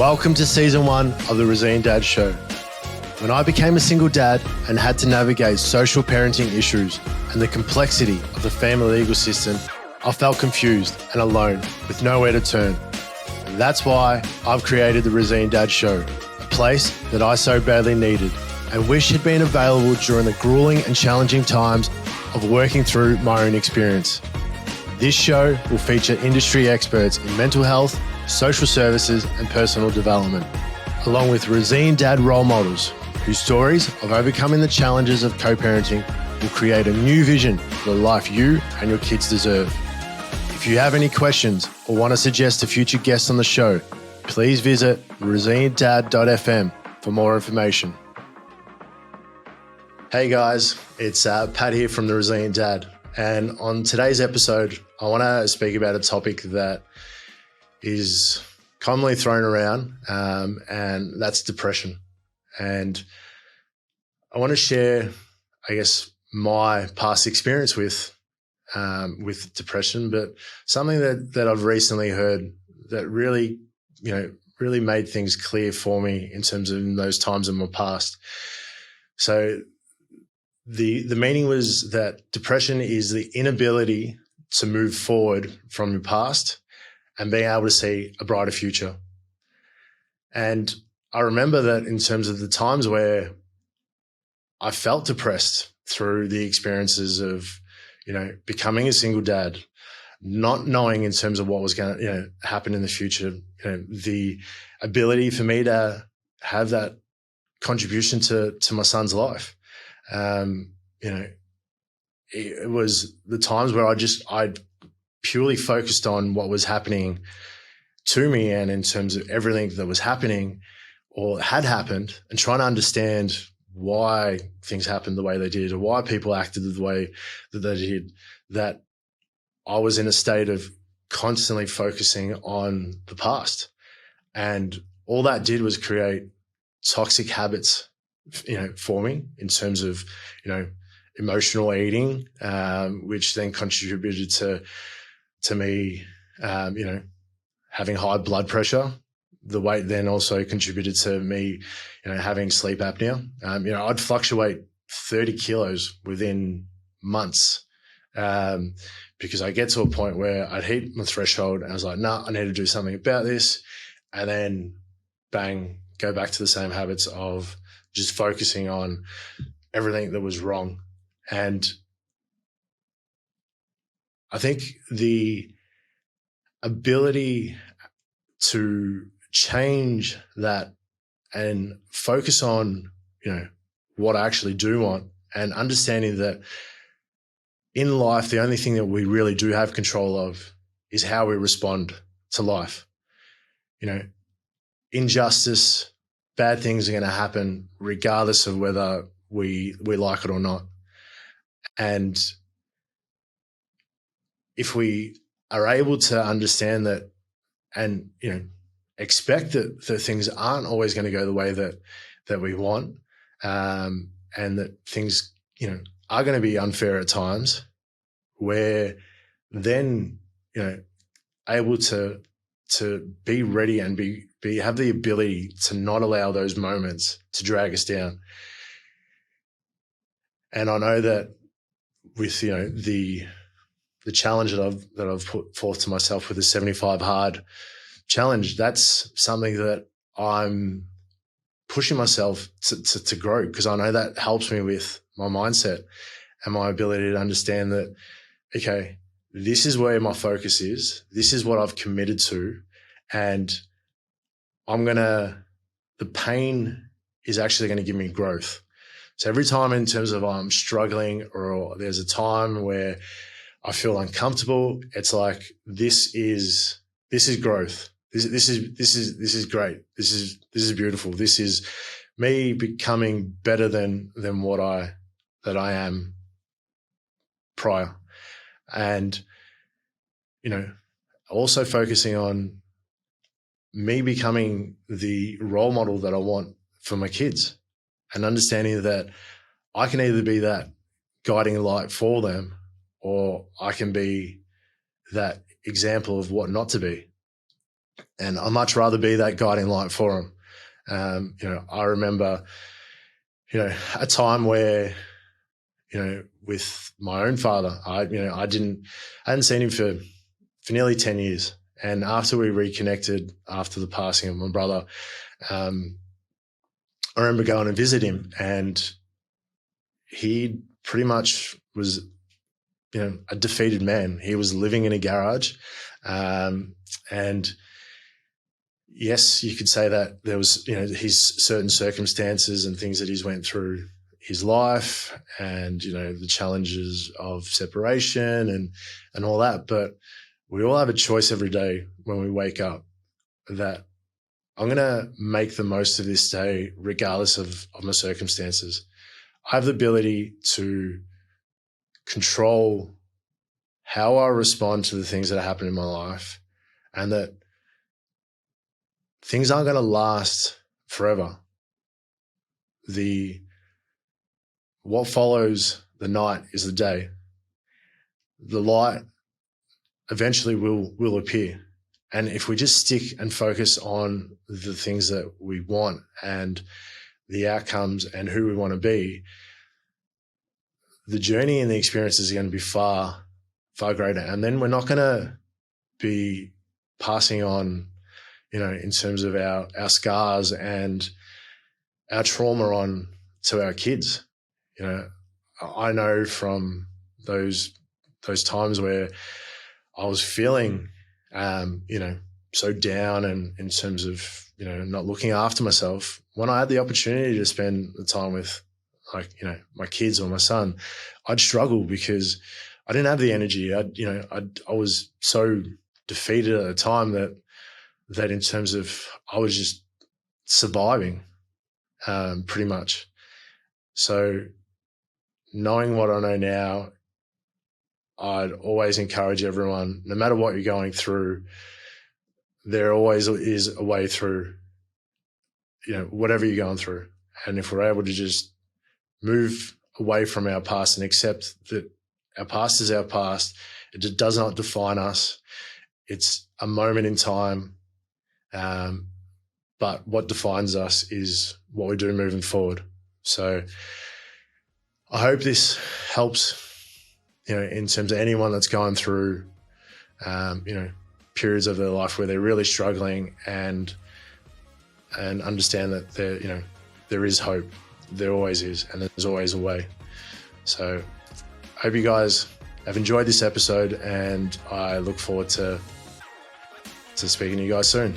Welcome to season 1 of the Razeen Dad Show. When I became a single dad and had to navigate social parenting issues and the complexity of the family legal system, I felt confused and alone with nowhere to turn. And that's why I've created the Razeen Dad Show, a place that I so badly needed and wish had been available during the grueling and challenging times of working through my own experience. This show will feature industry experts in mental health, social services and personal development, along with Razeen Dad role models whose stories of overcoming the challenges of co-parenting will create a new vision for the life you and your kids deserve. If you have any questions or want to suggest a future guest on the show, please visit razeendad.fm for more information. Hey guys, it's Pat here from the Razeen Dad. And on today's episode, I want to speak about a topic that is commonly thrown around, and that's depression. And I want to share, my past experience with depression, but something that I've recently heard that really made things clear for me in terms of in those times in my past. So the meaning was that depression is the inability to move forward from your past and being able to see a brighter future. And I remember that in terms of the times where I felt depressed through the experiences of, becoming a single dad, not knowing in terms of what was going to, happen in the future, the ability for me to have that contribution to my son's life. It was the times where I purely focused on what was happening to me and in terms of everything that was happening or had happened, and trying to understand why things happened the way they did or why people acted the way that they did, that I was in a state of constantly focusing on the past. And all that did was create toxic habits for me in terms of, emotional eating, which then contributed to me, having high blood pressure. The weight then also contributed to me, having sleep apnea. I'd fluctuate 30 kilos within months, because I get to a point where I'd hit my threshold and I was like, nah, I need to do something about this. And then bang, go back to the same habits of just focusing on everything that was wrong. And I think the ability to change that and focus on, what I actually do want, and understanding that in life, the only thing that we really do have control of is how we respond to life. Injustice, bad things are going to happen regardless of whether we like it or not. And if we are able to understand that and, expect that things aren't always going to go the way that we want, and that things, are going to be unfair at times, we're then, able to be ready and have the ability to not allow those moments to drag us down. And I know that with, the challenge that I've put forth to myself with the 75 hard challenge, that's something that I'm pushing myself to grow, because I know that helps me with my mindset and my ability to understand that, okay, this is where my focus is. This is what I've committed to. And the pain is actually going to give me growth. So every time in terms of I'm struggling or there's a time where I feel uncomfortable, it's like, this is growth. This is great. This is beautiful. This is me becoming better than what I am prior. And, also focusing on me becoming the role model that I want for my kids, and understanding that I can either be that guiding light for them, or I can be that example of what not to be. And I'd much rather be that guiding light for them. I remember, a time where, with my own father, I hadn't seen him for nearly 10 years. And after we reconnected after the passing of my brother, I remember going to visit him, and he pretty much was, a defeated man. He was living in a garage. And yes, you could say that there was, his certain circumstances and things that he's went through his life, and, the challenges of separation and all that. But we all have a choice every day when we wake up that I'm going to make the most of this day regardless of my circumstances. I have the ability to control how I respond to the things that happen in my life, and that things aren't going to last forever. What follows the night is the day. The light eventually will appear. And if we just stick and focus on the things that we want and the outcomes and who we want to be, the journey and the experiences are going to be far, far greater. And then we're not going to be passing on, in terms of our scars and our trauma on to our kids. I know from those times where I was feeling, so down, and in terms of, not looking after myself, when I had the opportunity to spend the time with, my kids or my son, I'd struggle because I didn't have the energy. I was so defeated at the time that in terms of, I was just surviving, pretty much. So knowing what I know now, I'd always encourage everyone, no matter what you're going through, there always is a way through, whatever you're going through. And if we're able to just move away from our past and accept that our past is our past, it just does not define us. It's a moment in time. But what defines us is what we do moving forward. So I hope this helps, in terms of anyone that's going through, periods of their life where they're really struggling, and understand that there is hope. There always is, and there's always a way. So I hope you guys have enjoyed this episode, and I look forward to speaking to you guys soon.